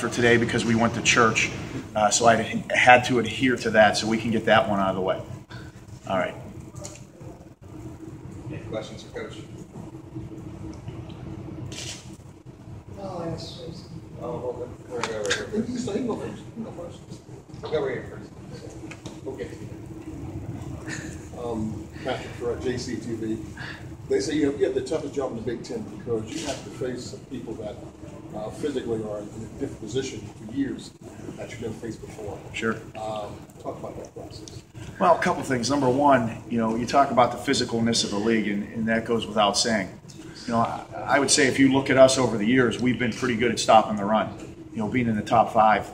for today because we went to church, so I had to adhere to that so we can get that one out of the way. All right. Any questions for Coach? I'll ask Jason. Oh, well, we're going to go right here first. You can go first. You can go first. We'll go right here first. We'll get to you. Patrick for JCTV. They say you have the toughest job in the Big Ten because you have to face people that physically are in a different position for years that you've never faced before. Sure. Talk about that process. Well, a couple things. Number one, you talk about the physicalness of the league, and that goes without saying. I would say if you look at us over the years, we've been pretty good at stopping the run. Being in the top five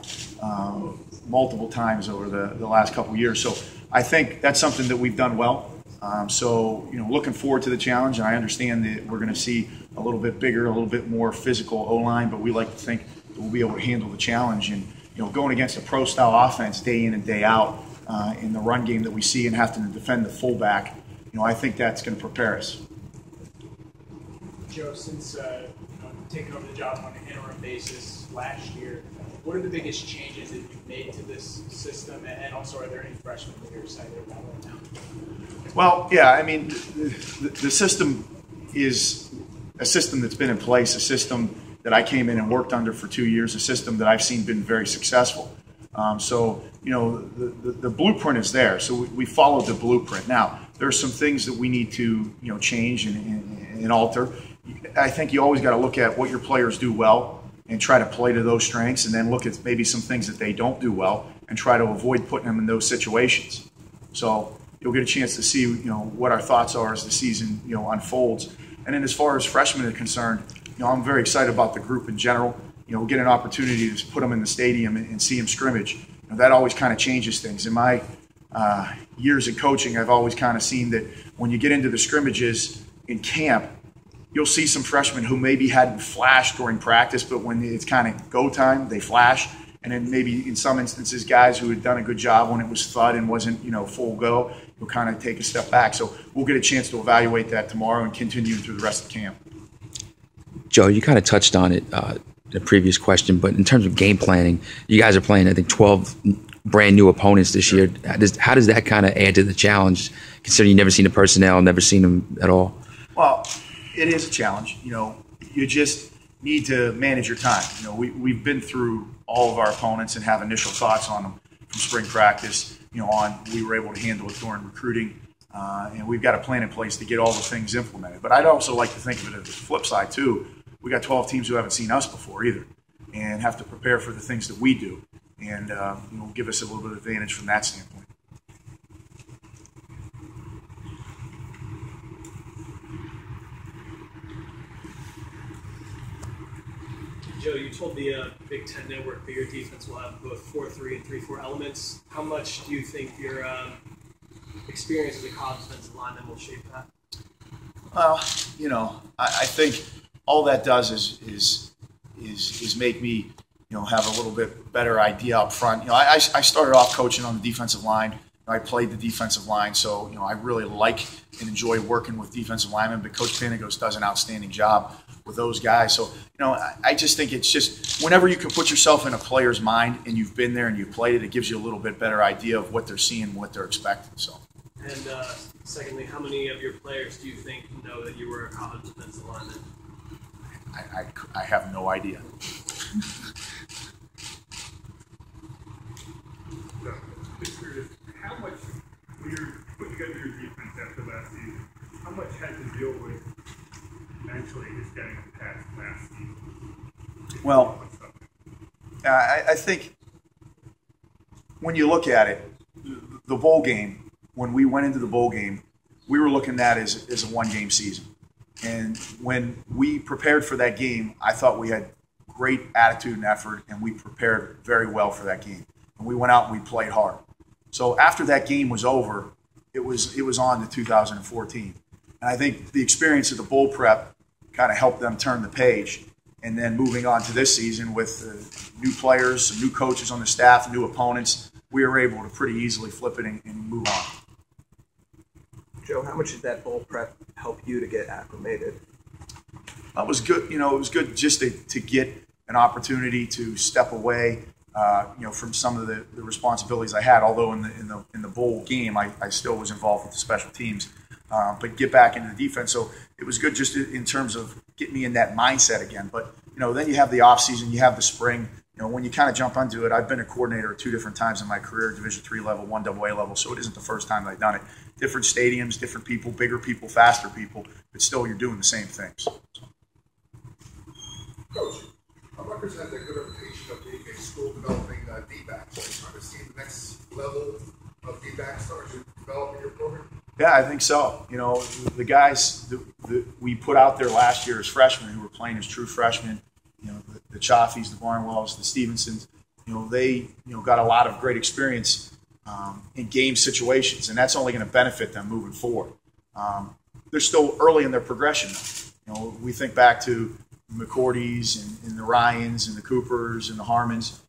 multiple times over the last couple of years. So I think that's something that we've done well. Looking forward to the challenge, and I understand that we're going to see a little bit bigger, a little bit more physical O-line, but we like to think that we'll be able to handle the challenge. And, going against a pro-style offense day in and day out in the run game that we see and having to defend the fullback, I think that's going to prepare us. Joe, since taking over the job on an interim basis last year, what are the biggest changes that you've made to this system, and also are there any freshmen that you're excited about right now? Well, yeah, I mean, the system is a system that's been in place, a system that I came in and worked under for 2 years, a system that I've seen been very successful. The blueprint is there, so we followed the blueprint. Now, there are some things that we need to, change and alter. I think you always got to look at what your players do well and try to play to those strengths, and then look at maybe some things that they don't do well and try to avoid putting them in those situations. So you'll get a chance to see, what our thoughts are as the season, unfolds. And then as far as freshmen are concerned, I'm very excited about the group in general. We'll get an opportunity to put them in the stadium and see them scrimmage. That always kind of changes things. In my years in coaching, I've always kind of seen that when you get into the scrimmages in camp, you'll see some freshmen who maybe hadn't flashed during practice, but when it's kind of go time, they flash. And then maybe in some instances, guys who had done a good job when it was thud and wasn't, full go, will kind of take a step back. So we'll get a chance to evaluate that tomorrow and continue through the rest of the camp. Joe, you kind of touched on it in a previous question, but in terms of game planning, you guys are playing, I think, 12 brand new opponents this year. How does that kind of add to the challenge, considering you've never seen the personnel, never seen them at all? Well, it is a challenge. You just need to manage your time. We've been through all of our opponents and have initial thoughts on them from spring practice. We were able to handle it during recruiting, and we've got a plan in place to get all the things implemented. But I'd also like to think of it as the flip side too. We got 12 teams who haven't seen us before either, and have to prepare for the things that we do, and give us a little bit of advantage from that standpoint. Joe, you told the Big Ten Network that your defense will have both 4-3 and 3-4 elements. How much do you think your experience as a college defensive lineman will shape that? Well, I think all that does is make me, have a little bit better idea up front. I started off coaching on the defensive line. I played the defensive line, so I really like and enjoy working with defensive linemen. But Coach Panagos does an outstanding job with those guys. So I just think it's just whenever you can put yourself in a player's mind and you've been there and you've played it, it gives you a little bit better idea of what they're seeing, what they're expecting. So. And secondly, how many of your players do you think know that you were a college defensive lineman? I have no idea. How much, when you're putting together your defense after last season, how much had to deal with mentally just getting past last season? Well, I think when you look at it, the bowl game, when we went into the bowl game, we were looking at it as a one-game season. And when we prepared for that game, I thought we had great attitude and effort, and we prepared very well for that game. And we went out and we played hard. So after that game was over, it was on to 2014. And I think the experience of the bowl prep kind of helped them turn the page. And then moving on to this season with new players, some new coaches on the staff, new opponents, we were able to pretty easily flip it and move on. Joe, how much did that bowl prep help you to get acclimated? It was good. It was good just to get an opportunity to step away, from some of the responsibilities I had. Although in the bowl game, I still was involved with the special teams, but get back into the defense. So it was good just in terms of getting me in that mindset again. But then you have the off season, you have the spring. When you kind of jump onto it, I've been a coordinator 2 different times in my career, Division III level, 1 AA level, so it isn't the first time that I've done it. Different stadiums, different people, bigger people, faster people, but still you're doing the same things. Coach, Rutgers has a good reputation of being a school developing D-backs. Are you trying to see the next level of D-backs start to develop in your program? Yeah, I think so. The guys that we put out there last year as freshmen who were playing as true freshmen, the Chaffees, the Barnwells, the Stevensons, they got a lot of great experience in game situations, and that's only going to benefit them moving forward. They're still early in their progression. We think back to the McCourtys and the Ryans and the Coopers and the Harmons.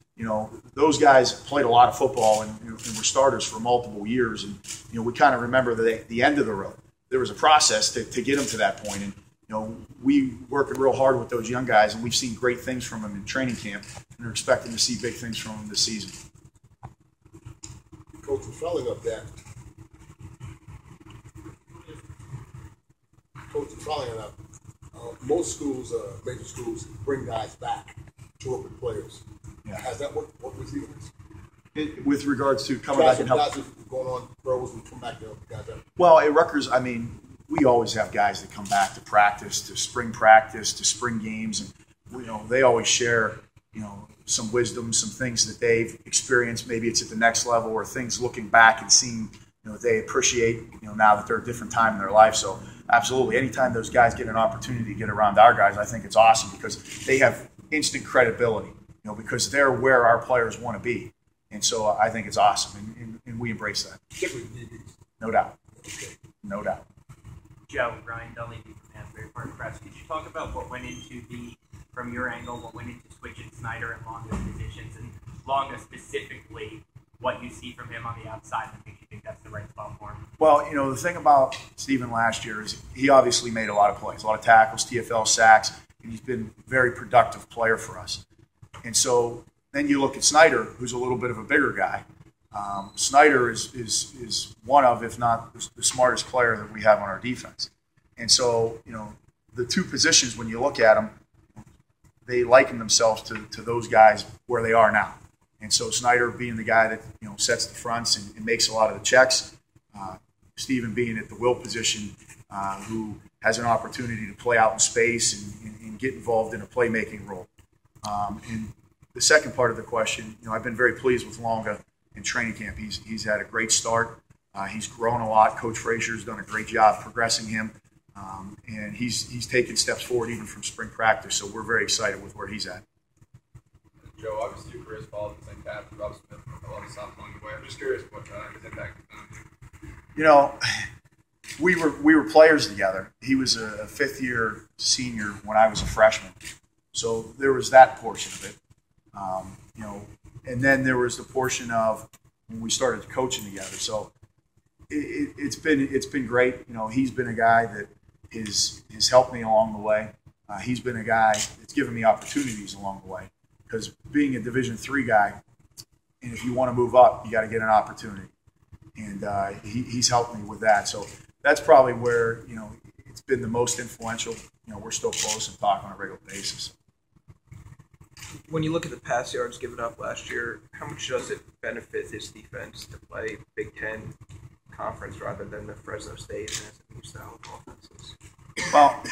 Those guys played a lot of football and were starters for multiple years, and we kind of remember the end of the road. There was a process to get them to that point, and we working real hard with those young guys, and we've seen great things from them in training camp, and are expecting to see big things from them this season. Coach, following up that, most schools, major schools, bring guys back to work with players. Yeah. Has that worked with you? With regards to coming back and helping. Guys going on pros and come back to help the guys out. Well, at Rutgers, we always have guys that come back to practice, to spring games, and they always share some wisdom, some things that they've experienced. Maybe it's at the next level, or things looking back and seeing they appreciate now that they're at a different time in their life. So absolutely, anytime those guys get an opportunity to get around our guys, I think it's awesome because they have instant credibility. Because they're where our players want to be, and so I think it's awesome, and we embrace that. No doubt. No doubt. Joe, Ryan Dunleavy from Asbury Park Press. Could you talk about what went into from your angle, what went into switching Snyder and Longo's positions, and Longo specifically, what you see from him on the outside that makes you think that's the right spot for him? Well, the thing about Steven last year is he obviously made a lot of plays, a lot of tackles, TFL sacks, and he's been a very productive player for us. And so then you look at Snyder, who's a little bit of a bigger guy. Snyder is one of, if not the smartest player that we have on our defense. And so, the two positions, when you look at them, they liken themselves to those guys where they are now. And so Snyder being the guy that, sets the fronts and makes a lot of the checks. Steven being at the will position, who has an opportunity to play out in space and get involved in a playmaking role. And the second part of the question, I've been very pleased with Longa in training camp. He's had a great start. He's grown a lot. Coach Frazier's done a great job progressing him, and he's taken steps forward even from spring practice. So we're very excited with where he's at. Joe, obviously your career has followed the same path as Rob Smith a lot of stuff along the way. I'm just curious what his impact has been. We were players together. He was a fifth-year senior when I was a freshman. So there was that portion of it, and then there was the portion of when we started coaching together. So it's been great. He's been a guy that has helped me along the way. He's been a guy that's given me opportunities along the way. Because being a Division III guy, and if you want to move up, you got to get an opportunity, and he's helped me with that. So that's probably where it's been the most influential. We're still close and talk on a regular basis. When you look at the pass yards given up last year, how much does it benefit this defense to play Big Ten conference rather than the Fresno State and SMU style of offenses? Well,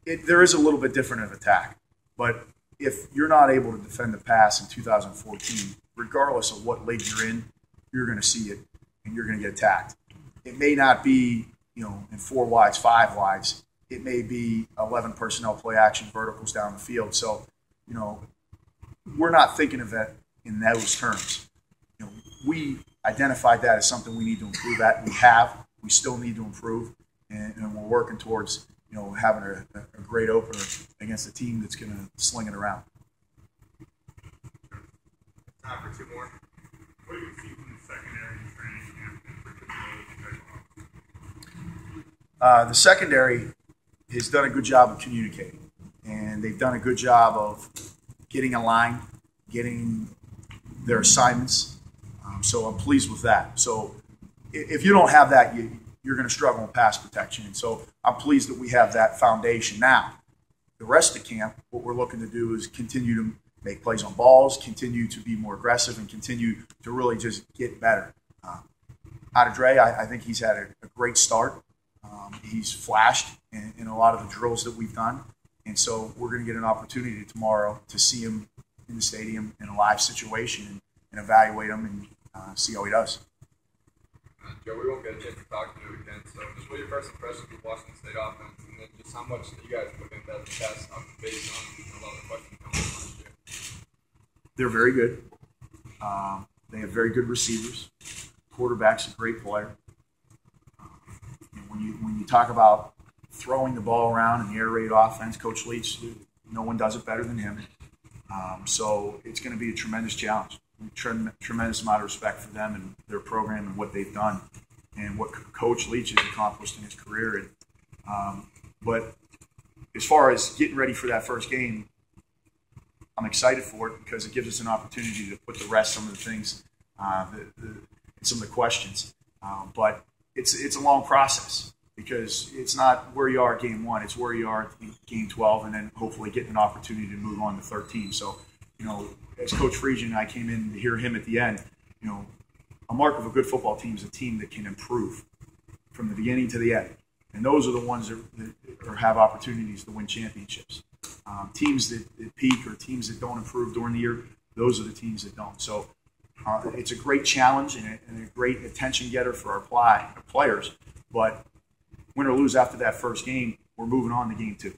there is a little bit different of attack, but if you're not able to defend the pass in 2014, regardless of what league you're in, you're going to see it and you're going to get attacked. It may not be, in 4 wides, 5 wides. It may be 11 personnel play action verticals down the field. So, we're not thinking of it in those terms. We identified that as something we need to improve at. We still need to improve, and we're working towards, having a great opener against a team that's going to sling it around. Time for 2 more. What do you see from the secondary and training camp in particular? The secondary has done a good job of communicating, and they've done a good job of getting in line, getting their assignments. So I'm pleased with that. So if you don't have that, you're going to struggle in pass protection. And so I'm pleased that we have that foundation. Now, the rest of camp, what we're looking to do is continue to make plays on balls, continue to be more aggressive, and continue to really just get better. Out of Dre, I think he's had a great start. He's flashed in a lot of the drills that we've done. And so we're going to get an opportunity tomorrow to see him in the stadium in a live situation and evaluate him and see how he does. Joe, we won't get a chance to talk to you again, so just what your first impressions of Washington State offense, and then just how much you guys put into that test based on a lot of the questions coming from last year. They're very good. They have very good receivers. Quarterback's a great player. When you talk about throwing the ball around in the air raid offense, Coach Leach, no one does it better than him. So it's going to be a tremendous challenge. Tremendous amount of respect for them and their program and what they've done and what Coach Leach has accomplished in his career. But as far as getting ready for that first game, I'm excited for it because it gives us an opportunity to put to rest some of the things, some of the questions. But it's a long process because it's not where you are at game 1, it's where you are at game 12, and then hopefully getting an opportunity to move on to 13. So, as Coach Friesian and I came in to hear him at the end, a mark of a good football team is a team that can improve from the beginning to the end. And those are the ones that have opportunities to win championships. Teams that peak or teams that don't improve during the year, those are the teams that don't. So it's a great challenge and a great attention getter for our players. But win or lose after that first game, we're moving on to game 2.